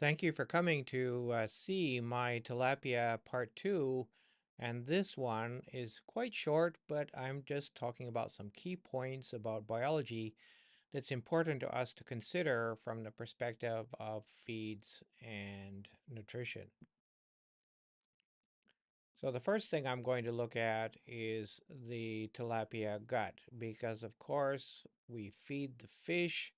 Thank you for coming to see my tilapia part two. And this one is quite short, but I'm just talking about some key points about biology that's important to us to consider from the perspective of feeds and nutrition. So the first thing I'm going to look at is the tilapia gut, because of course we feed the fish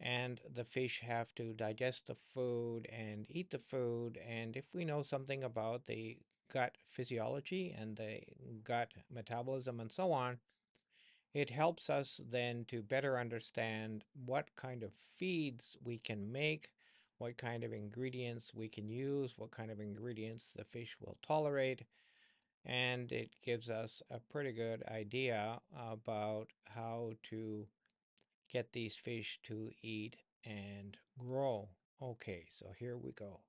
and the fish have to digest the food and eat the food. And if we know something about the gut physiology and the gut metabolism and so on, it helps us then to better understand what kind of feeds we can make, what kind of ingredients we can use, what kind of ingredients the fish will tolerate, and it gives us a pretty good idea about how to get these fish to eat and grow. Okay, so here we go.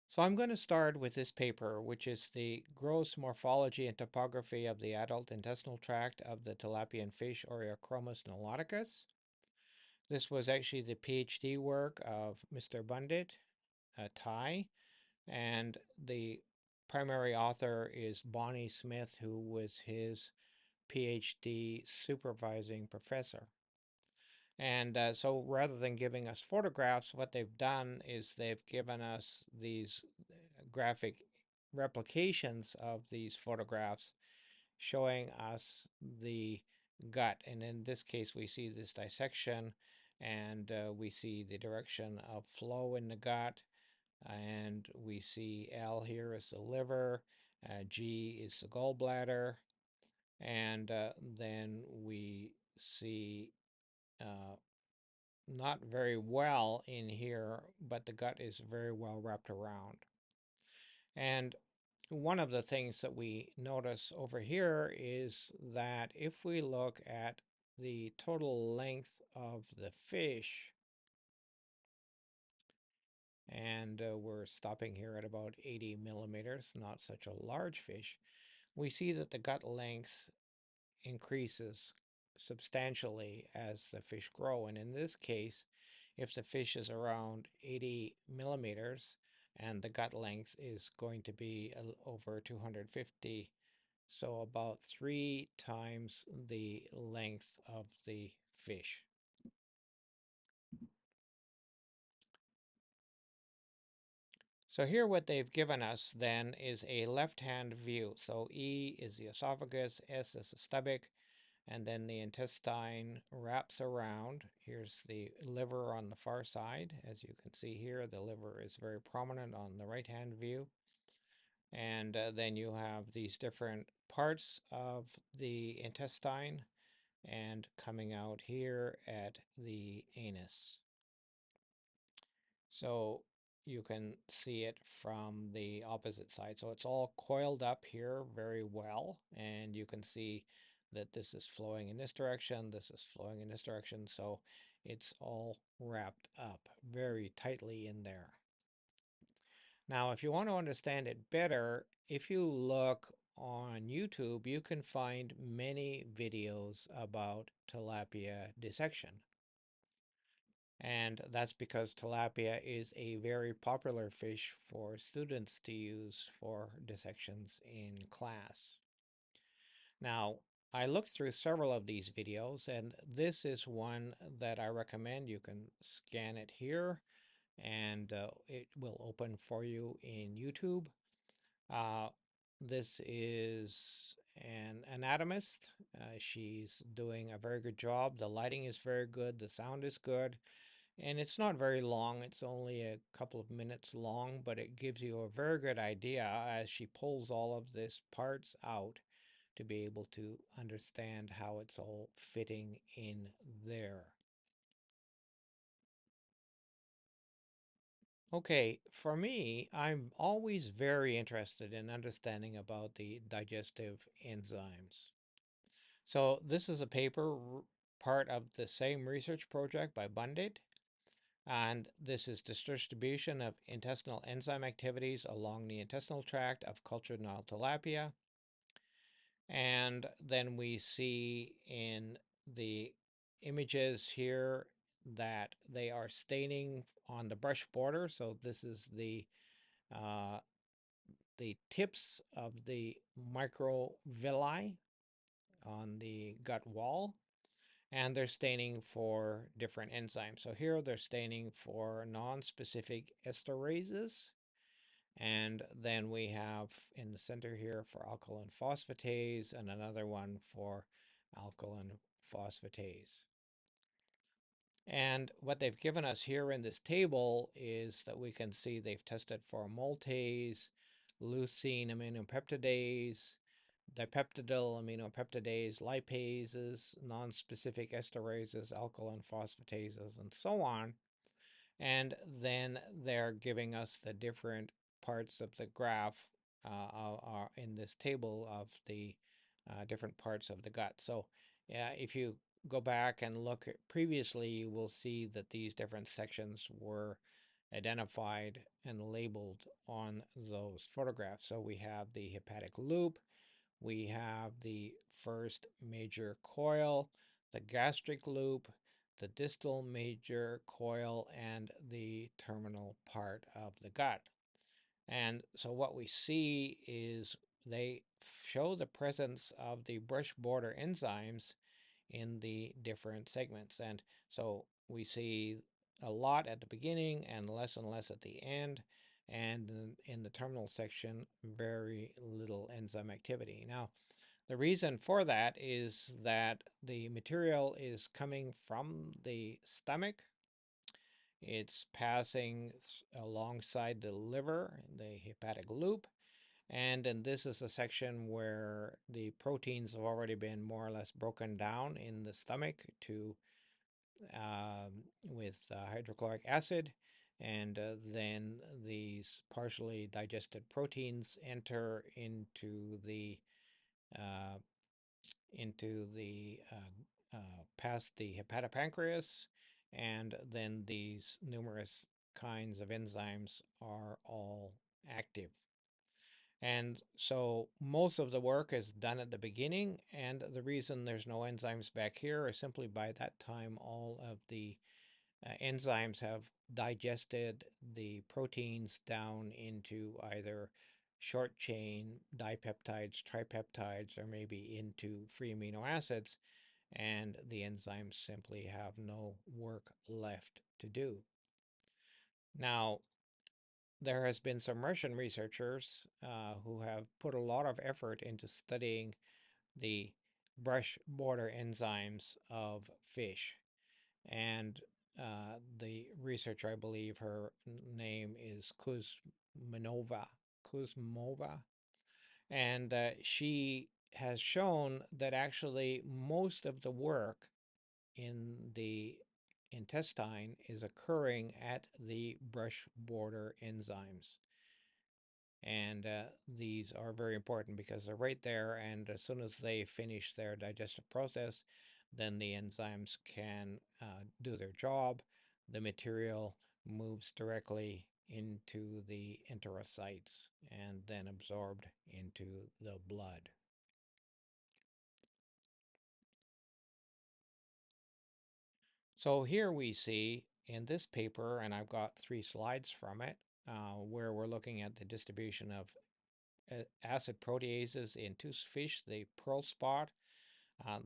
So I'm going to start with this paper, which is the gross morphology and topography of the adult intestinal tract of the tilapian fish Oreochromis niloticus. This was actually the PhD work of Mr. Bundit, Thai, and the primary author is Bonnie Smith, who was his PhD supervising professor. And so rather than giving us photographs, what they've done is they've given us these graphic replications of these photographs showing us the gut. And in this case, we see this dissection and we see the direction of flow in the gut. And we see L here is the liver, G is the gallbladder, and then we see not very well in here, but the gut is very well wrapped around. And one of the things that we notice over here is that if we look at the total length of the fish, and we're stopping here at about 80 millimeters, not such a large fish, we see that the gut length increases substantially as the fish grow. And in this case, if the fish is around 80 millimeters and the gut length is going to be over 250, so about 3 times the length of the fish. So here what they've given us then is a left-hand view. So E is the esophagus, S is the stomach, and then the intestine wraps around. Here's the liver on the far side. As you can see here, the liver is very prominent on the right-hand view. And then you have these different parts of the intestine and coming out here at the anus. So you can see it from the opposite side. So it's all coiled up here very well, and you can see that this is flowing in this direction, this is flowing in this direction, so it's all wrapped up very tightly in there. Now, if you want to understand it better, if you look on YouTube, you can find many videos about tilapia dissection. And that's because tilapia is a very popular fish for students to use for dissections in class. Now, I looked through several of these videos, and this is one that I recommend. You can scan it here, and it will open for you in YouTube. Uh, this is an anatomist. She's doing a very good job. The lighting is very good. The sound is good. And it's not very long, it's only a couple of minutes long, but it gives you a very good idea as she pulls all of these parts out to be able to understand how it's all fitting in there. Okay, for me, I'm always very interested in understanding about the digestive enzymes. So this is a paper part of the same research project by Bundit. And this is distribution of intestinal enzyme activities along the intestinal tract of cultured Nile tilapia. And then we see in the images here that they are staining on the brush border. So this is uh, the tips of the microvilli on the gut wall, and they're staining for different enzymes. So here they're staining for non-specific esterases, and then we have in the center here for alkaline phosphatase and another one for alkaline phosphatase. And what they've given us here in this table is that we can see they've tested for maltase, leucine aminopeptidase, dipeptidyl aminopeptidase, lipases, non-specific esterases, alkaline phosphatases, and so on. And then they're giving us the different parts of the graph are in this table of the different parts of the gut. So if you go back and look at previously, you will see that these different sections were identified and labeled on those photographs. So we have the hepatic loop, we have the first major coil, the gastric loop, the distal major coil, and the terminal part of the gut. And so what we see is they show the presence of the brush border enzymes in the different segments. And so we see a lot at the beginning and less at the end. And in the terminal section, very little enzyme activity. Now, the reason for that is that the material is coming from the stomach. It's passing alongside the liver, the hepatic loop, and then this is a section where the proteins have already been more or less broken down in the stomach to with hydrochloric acid, and then these partially digested proteins enter uh, into the past the hepatopancreas, and then these numerous kinds of enzymes are all active. And so most of the work is done at the beginning, and the reason there's no enzymes back here is simply by that time all of the enzymes have digested the proteins down into either short chain dipeptides, tripeptides, or maybe into free amino acids, and the enzymes simply have no work left to do. Now, there has been some Russian researchers who have put a lot of effort into studying the brush border enzymes of fish. And the researcher, I believe her name is Kuzmova, and she has shown that actually most of the work in the intestine is occurring at the brush border enzymes. And these are very important because they're right there, and as soon as they finish their digestive process, then the enzymes can do their job. The material moves directly into the enterocytes and then absorbed into the blood. So here we see in this paper, and I've got 3 slides from it, where we're looking at the distribution of acid proteases in two fish, the pearl spot.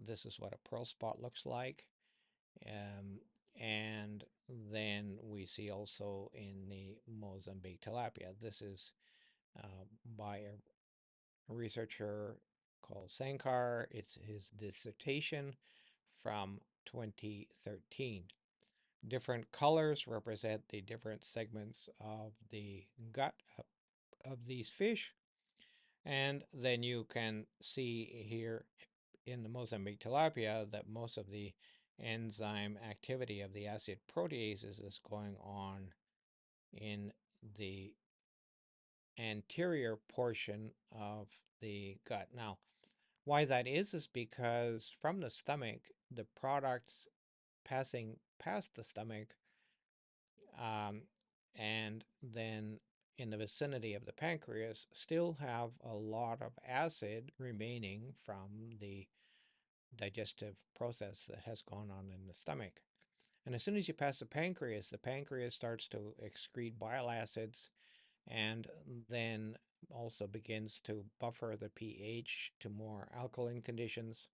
This is what a pearl spot looks like. Um, and then we see also in the Mozambique tilapia. This is by a researcher called Sankar. It's his dissertation from 2013. Different colors represent the different segments of the gut of these fish. And then you can see here in the Mozambique tilapia that most of the enzyme activity of the acid proteases is going on in the anterior portion of the gut. Now, why that is because from the stomach, the products passing past the stomach um, and then in the vicinity of the pancreas still have a lot of acid remaining from the digestive process that has gone on in the stomach. And as soon as you pass the pancreas starts to excrete bile acids and then also begins to buffer the pH to more alkaline conditions.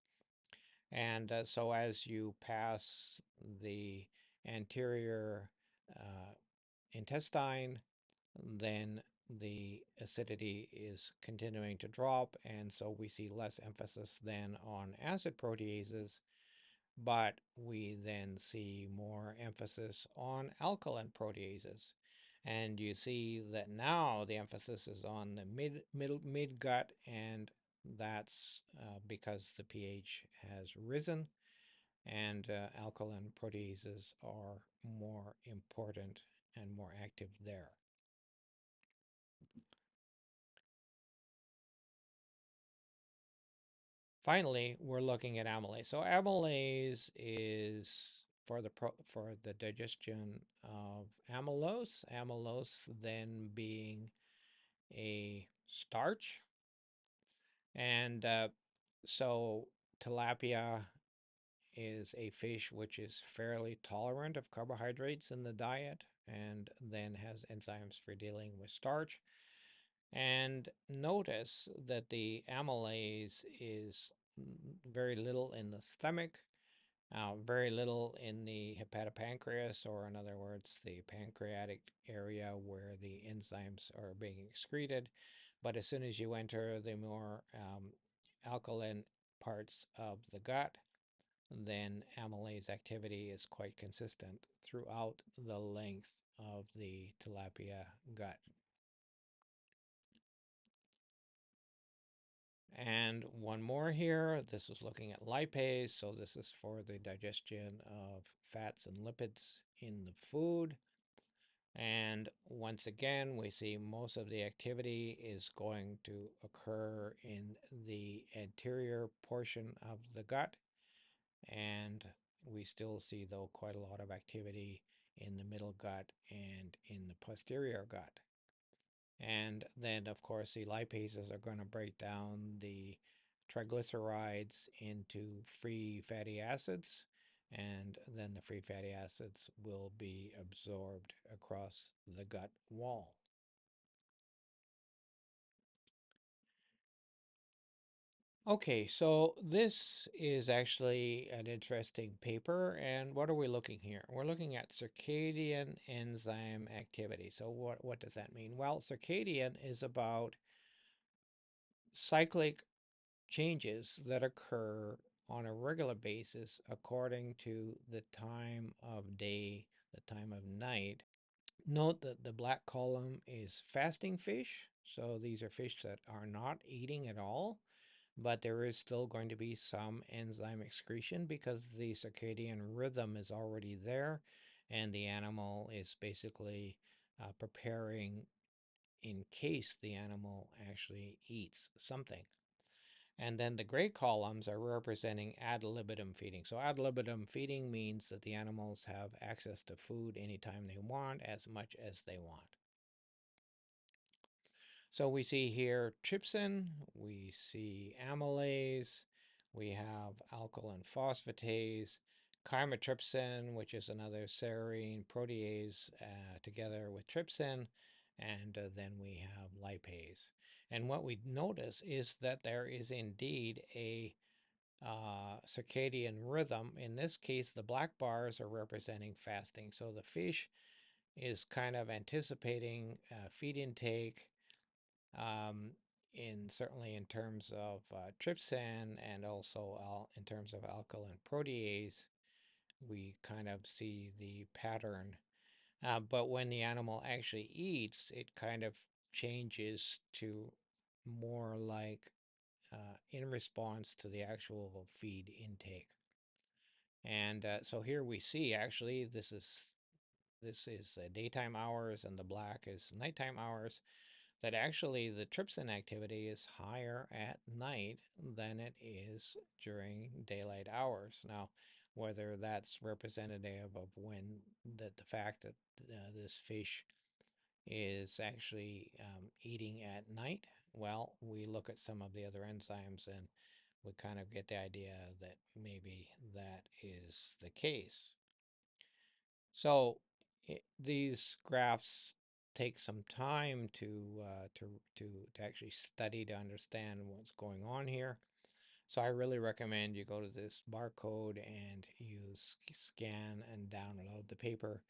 And so as you pass the anterior intestine, then the acidity is continuing to drop, and so we see less emphasis then on acid proteases, but we then see more emphasis on alkaline proteases. And you see that now the emphasis is on the mid gut, and that's because the pH has risen, and alkaline proteases are more important and more active there. Finally, we're looking at amylase. So amylase is for the digestion of amylose. Amylose then being a starch, and so tilapia is a fish which is fairly tolerant of carbohydrates in the diet, and then has enzymes for dealing with starch. And notice that the amylase is very little in the stomach, very little in the hepatopancreas, or in other words, the pancreatic area where the enzymes are being excreted. But as soon as you enter the more alkaline parts of the gut, then amylase activity is quite consistent throughout the length of the tilapia gut. And one more here. This is looking at lipase. So this is for the digestion of fats and lipids in the food. And once again, we see most of the activity is going to occur in the anterior portion of the gut. And we still see, though, quite a lot of activity in the middle gut and in the posterior gut. And then, of course, the lipases are going to break down the triglycerides into free fatty acids, and then the free fatty acids will be absorbed across the gut wall. Okay, so this is actually an interesting paper, and what are we looking here? We're looking at circadian enzyme activity. So what does that mean? Well, circadian is about cyclic changes that occur on a regular basis according to the time of day, the time of night. Note that the black column is fasting fish. So these are fish that are not eating at all, but there is still going to be some enzyme excretion because the circadian rhythm is already there, and the animal is basically preparing in case the animal actually eats something. And then the gray columns are representing ad libitum feeding. So ad libitum feeding means that the animals have access to food anytime they want, as much as they want. So we see here trypsin, we see amylase, we have alkaline phosphatase, chymotrypsin, which is another serine protease together with trypsin, and then we have lipase. And what we notice is that there is indeed a circadian rhythm. In this case, the black bars are representing fasting. So the fish is kind of anticipating feed intake, certainly in terms of trypsin, and also in terms of alkaline protease. We kind of see the pattern. But when the animal actually eats, it kind of changes to more like in response to the actual feed intake. And so here we see actually this is daytime hours, and the black is nighttime hours, that actually the trypsin activity is higher at night than it is during daylight hours. Now, whether that's representative of when the fact that this fish is actually eating at night, well, we look at some of the other enzymes, and we kind of get the idea that maybe that is the case. So these graphs take some time to actually study to understand what's going on here. So I really recommend you go to this barcode and you scan and download the paper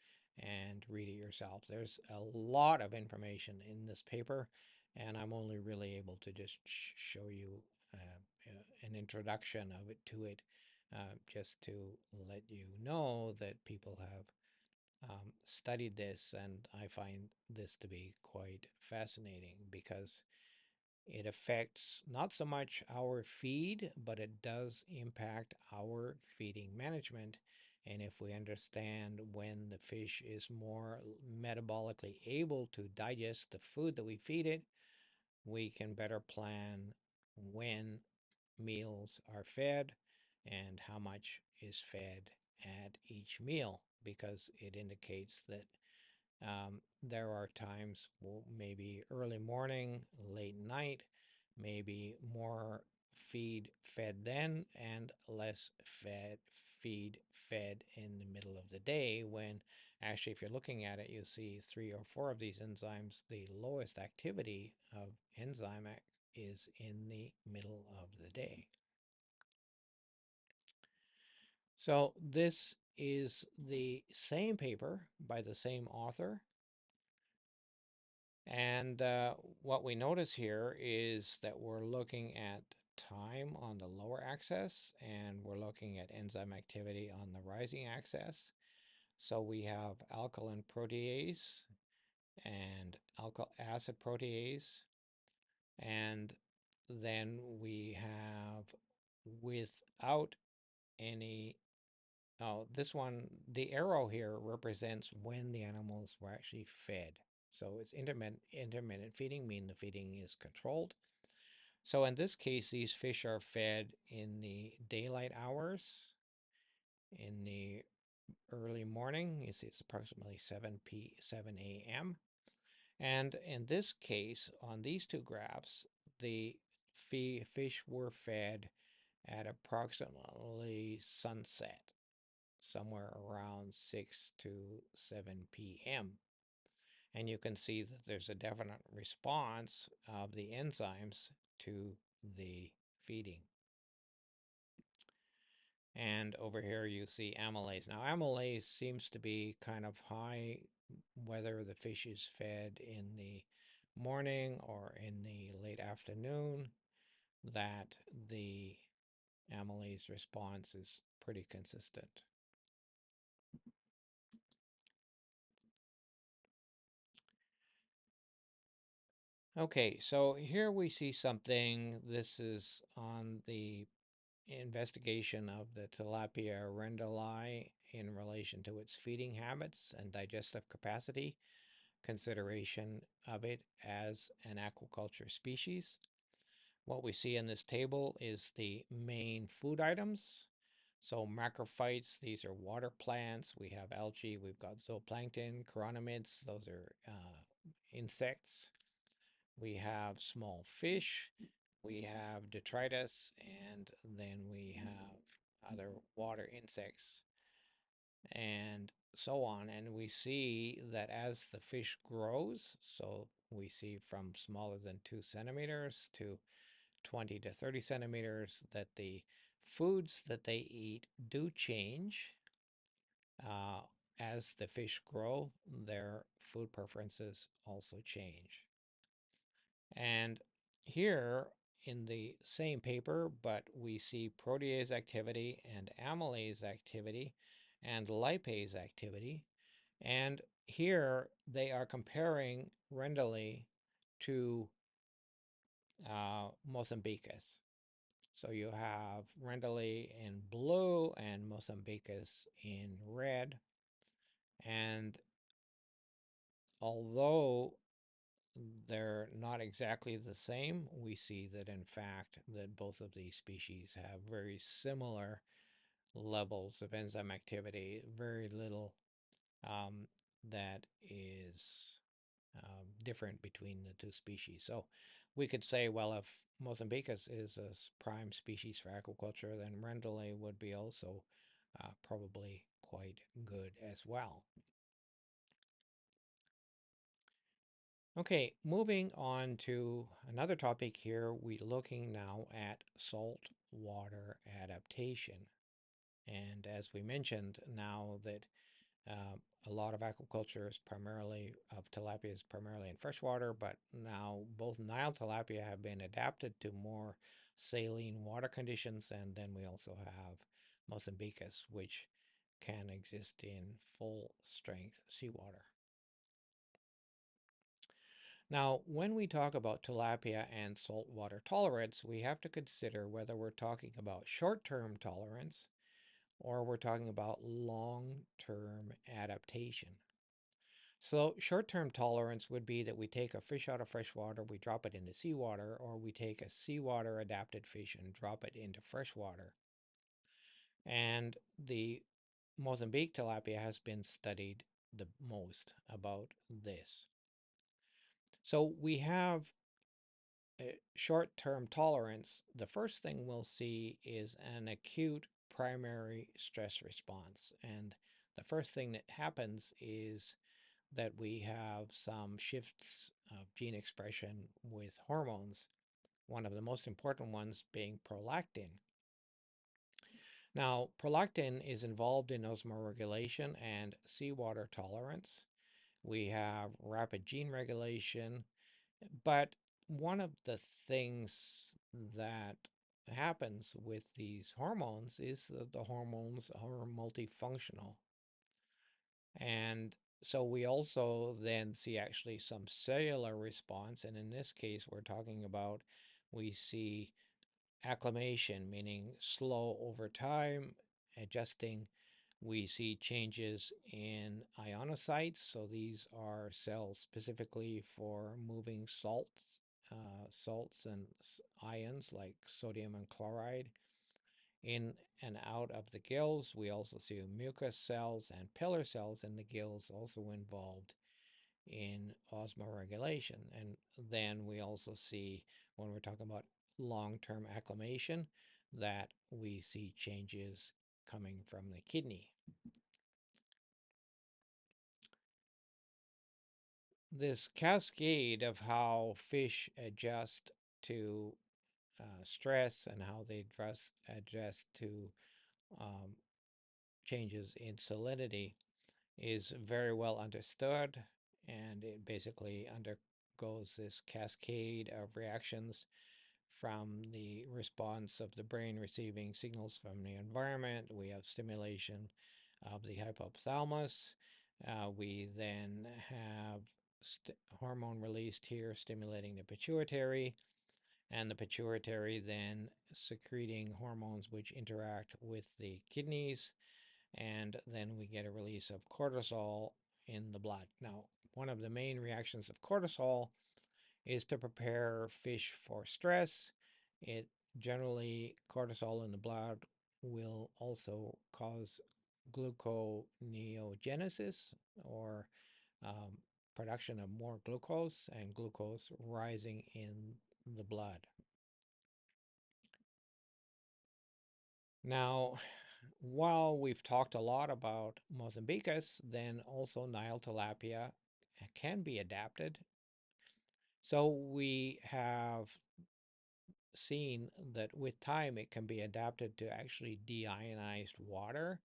and read it yourself. There's a lot of information in this paper, and I'm only really able to just show you an introduction of it to it, just to let you know that people have studied this, and I find this to be quite fascinating because it affects not so much our feed, but it does impact our feeding management. And if we understand when the fish is more metabolically able to digest the food that we feed it, we can better plan when meals are fed and how much is fed at each meal, because it indicates that there are times, well, maybe early morning, late night, maybe more feed fed then and less feed fed in the middle of the day, when actually if you're looking at it, you see 3 or 4 of these enzymes, the lowest activity of is in the middle of the day. So this is the same paper by the same author. And what we notice here is that we're looking at time on the lower axis, and we're looking at enzyme activity on the rising axis. So we have alkaline protease and alkyl acid protease, and then we have without any. Oh, this one, the arrow here represents when the animals were actually fed. So it's intermittent feeding, meaning the feeding is controlled. So in this case, these fish are fed in the daylight hours, in the early morning. You see it's approximately 7 a.m. And in this case, on these two graphs, the fish were fed at approximately sunset, somewhere around 6 to 7 p.m. And you can see that there's a definite response of the enzymes to the feeding. And over here you see amylase. Now amylase seems to be kind of high whether the fish is fed in the morning or in the late afternoon, that the amylase response is pretty consistent. Okay, so here we see something. This is on the investigation of the Tilapia rendeli in relation to its feeding habits and digestive capacity, consideration of it as an aquaculture species. What we see in this table is the main food items. So macrophytes, these are water plants. We have algae, we've got zooplankton, chironomids, those are insects. We have small fish, we have detritus, and then we have other water insects, and so on. And we see that as the fish grows, so we see from smaller than 2 centimeters to 20 to 30 centimeters, that the foods that they eat do change. Uh, as the fish grow, their food preferences also change. And here in the same paper, but we see protease activity and amylase activity and lipase activity. And here they are comparing Rendeli to Mozambicus. So you have Rendeli in blue and Mozambicus in red. And although they're not exactly the same, we see that in fact that both of these species have very similar levels of enzyme activity, very little that is different between the two species. So we could say, well, if Mozambicus is a prime species for aquaculture, then Rendale would be also probably quite good as well. Okay, moving on to another topic here, we're looking now at salt water adaptation. And as we mentioned, now that a lot of aquaculture is primarily of tilapia is primarily in freshwater, but now both Nile tilapia have been adapted to more saline water conditions, and then we also have Mozambicus, which can exist in full strength seawater. Now, when we talk about tilapia and saltwater tolerance, we have to consider whether we're talking about short-term tolerance or we're talking about long-term adaptation. So short-term tolerance would be that we take a fish out of freshwater, we drop it into seawater, or we take a seawater adapted fish and drop it into freshwater. And the Mozambique tilapia has been studied the most about this. So we have short-term tolerance. The first thing we'll see is an acute primary stress response. And the first thing that happens is that we have some shifts of gene expression with hormones, one of the most important ones being prolactin. Now, prolactin is involved in osmoregulation and seawater tolerance. We have rapid gene regulation, but one of the things that happens with these hormones is that the hormones are multifunctional. And so we also then see actually some cellular response. And in this case, we're talking about we see acclimation, meaning slow over time, adjusting. We see changes in ionocytes. So these are cells specifically for moving salts and ions like sodium and chloride in and out of the gills. We also see mucus cells and pillar cells in the gills also involved in osmoregulation. And then we also see, when we're talking about long-term acclimation, that we see changes coming from the kidney. This cascade of how fish adjust to stress and how they adjust to um, changes in salinity is very well understood, and it basically undergoes this cascade of reactions from the response of the brain receiving signals from the environment. We have stimulation of the hypothalamus. We then have hormone released here stimulating the pituitary, and the pituitary then secreting hormones which interact with the kidneys, and then we get a release of cortisol in the blood. Now, one of the main reactions of cortisol is to prepare fish for stress. It generally, cortisol in the blood will also cause gluconeogenesis, or um, production of more glucose, and glucose rising in the blood. Now, while we've talked a lot about Mozambicus, then also Nile tilapia can be adapted. So we have seen that with time it can be adapted to actually deionized water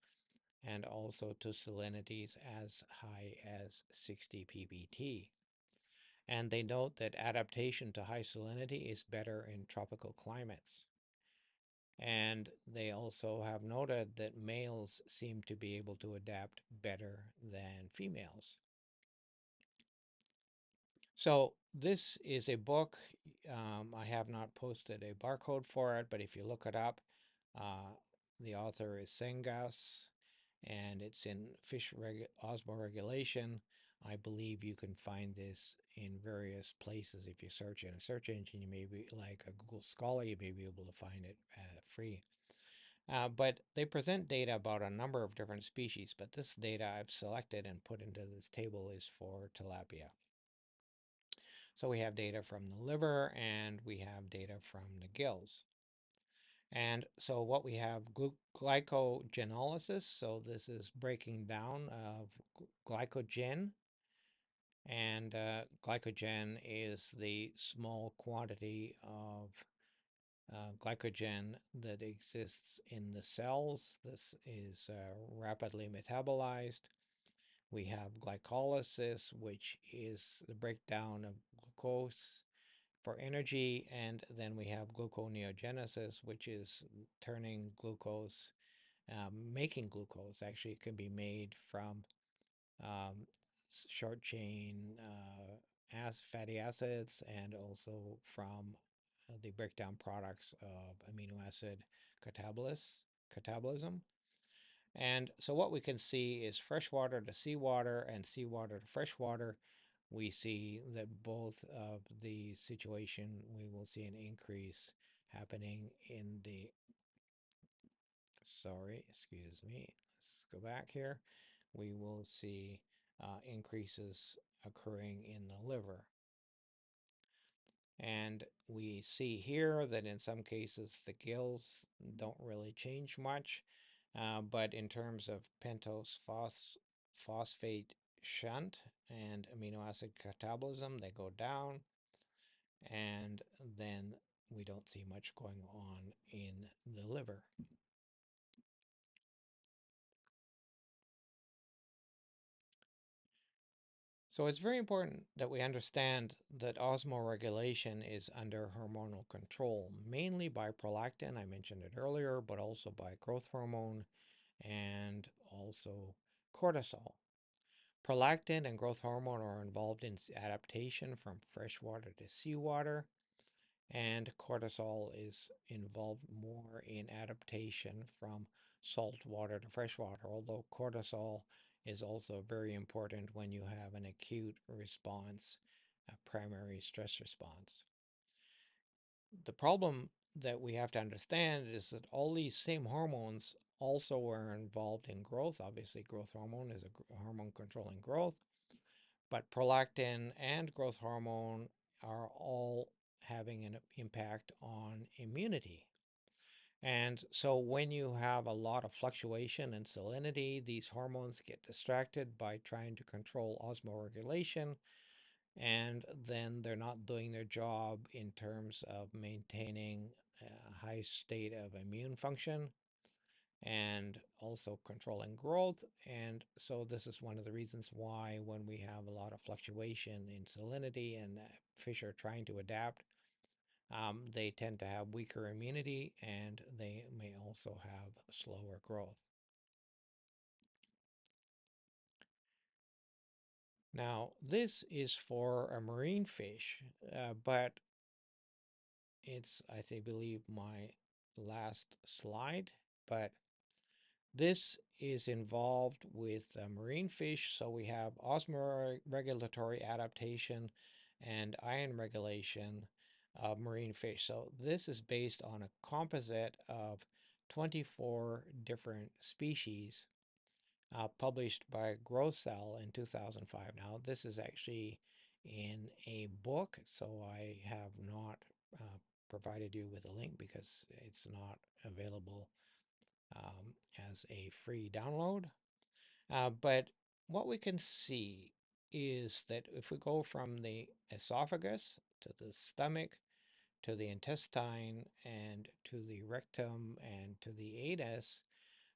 and also to salinities as high as 60 ppt. And they note that adaptation to high salinity is better in tropical climates. And they also have noted that males seem to be able to adapt better than females. So this is a book. I have not posted a barcode for it, but if you look it up, the author is Sengas, and it's in fish osmoregulation. I believe you can find this in various places. If you search in a search engine, you may be like a Google Scholar, you may be able to find it free. But they present data about a number of different species, but this data I've selected and put into this table is for tilapia. So we have data from the liver and we have data from the gills. And so what we have glycogenolysis. So this is breaking down of glycogen, and glycogen is the small quantity of glycogen that exists in the cells. This is rapidly metabolized. We have glycolysis, which is the breakdown of glucose for energy, and then we have gluconeogenesis, which is turning glucose, making glucose. Actually, it can be made from um, short chain fatty acids, and also from the breakdown products of amino acid catabolism. And so what we can see is freshwater to seawater and seawater to freshwater. We see that both of the situation, we will see an increase happening in the, sorry, excuse me, let's go back here. We will see increases occurring in the liver. And we see here that in some cases the gills don't really change much, but in terms of pentose phosphate shunt and amino acid catabolism, they go down, and then we don't see much going on in the liver. So it's very important that we understand that osmoregulation is under hormonal control, mainly by prolactin, I mentioned it earlier, but also by growth hormone and also cortisol. Prolactin and growth hormone are involved in adaptation from freshwater to seawater, and cortisol is involved more in adaptation from salt water to freshwater, although cortisol is also very important when you have an acute response, a primary stress response. The problem that we have to understand is that all these same hormones also are involved in growth. Obviously, growth hormone is a hormone controlling growth, but prolactin and growth hormone are all having an impact on immunity. And so when you have a lot of fluctuation in salinity, these hormones get distracted by trying to control osmoregulation, and then they're not doing their job in terms of maintaining a high state of immune function and also controlling growth. And so this is one of the reasons why when we have a lot of fluctuation in salinity and fish are trying to adapt, they tend to have weaker immunity, and they may also have slower growth. Now, this is for a marine fish, but it's, believe, my last slide. But this is involved with marine fish, so we have osmoregulatory adaptation and ion regulation of marine fish. So this is based on a composite of 24 different species published by Growcell in 2005. Now, this is actually in a book, so I have not provided you with a link because it's not available as a free download. But what we can see is that if we go from the esophagus to the stomach to the intestine and to the rectum and to the anus,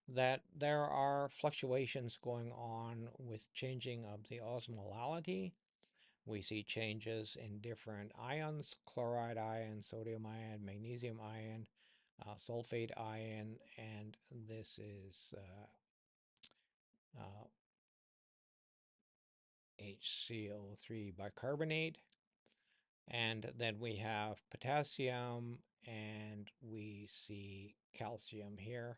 that there are fluctuations going on with changing of the osmolality. We see changes in different ions: chloride ion, sodium ion, magnesium ion, sulfate ion, and this is HCO3 bicarbonate. And then we have potassium, and we see calcium here.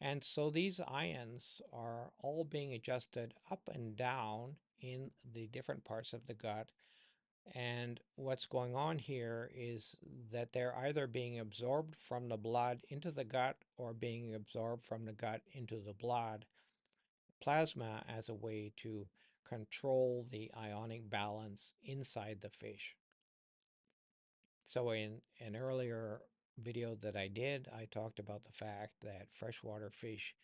And so these ions are all being adjusted up and down in the different parts of the gut. And what's going on here is that they're either being absorbed from the blood into the gut or being absorbed from the gut into the blood plasma as a way to control the ionic balance inside the fish. So in an earlier video that I did, I talked about the fact that freshwater fish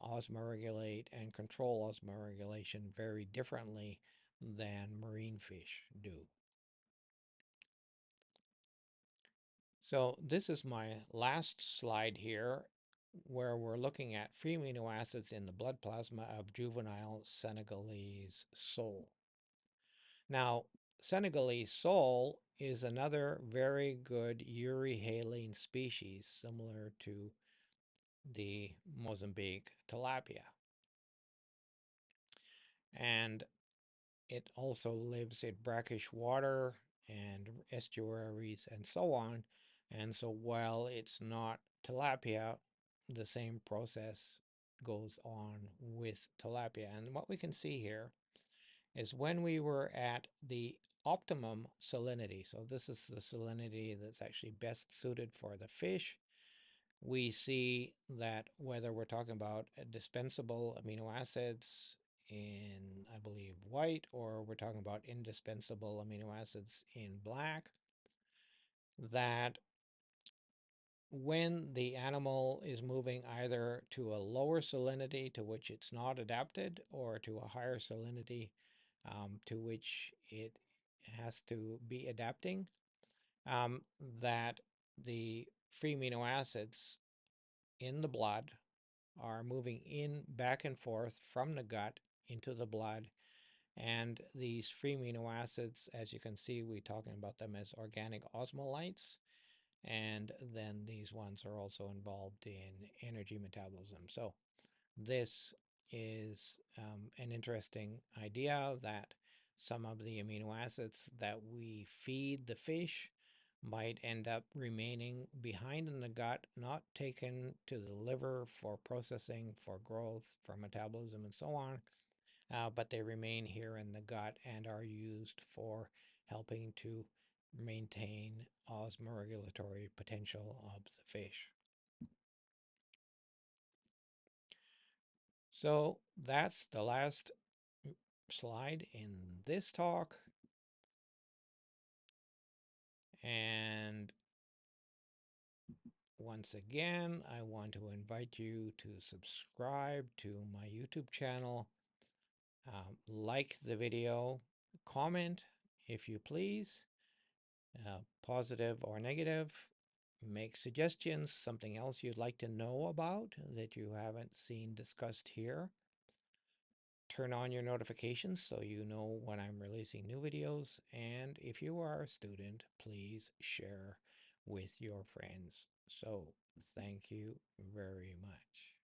osmoregulate and control osmoregulation very differently than marine fish do. So this is my last slide here, where we're looking at free amino acids in the blood plasma of juvenile Senegalese sole. Now, Senegalese sole is another very good euryhaline species, similar to the Mozambique tilapia. And it also lives in brackish water and estuaries and so on. And so while it's not tilapia, the same process goes on with tilapia. And what we can see here is when we were at the optimum salinity, so this is the salinity that's actually best suited for the fish, we see that whether we're talking about dispensable amino acids in, I believe, white, or we're talking about indispensable amino acids in black, that when the animal is moving either to a lower salinity to which it's not adapted, or to a higher salinity to which it has to be adapting, that the free amino acids in the blood are moving in back and forth from the gut into the blood. And these free amino acids, as you can see, we're talking about them as organic osmolytes. And then these ones are also involved in energy metabolism. So this is an interesting idea that some of the amino acids that we feed the fish might end up remaining behind in the gut, not taken to the liver for processing, for growth, for metabolism, and so on, but they remain here in the gut and are used for helping to maintain osmoregulatory potential of the fish. So that's the last slide in this talk. And once again, I want to invite you to subscribe to my YouTube channel, like the video, comment if you please, positive or negative, make suggestions, something else you'd like to know about that you haven't seen discussed here. Turn on your notifications so you know when I'm releasing new videos. And if you are a student, please share with your friends. So thank you very much.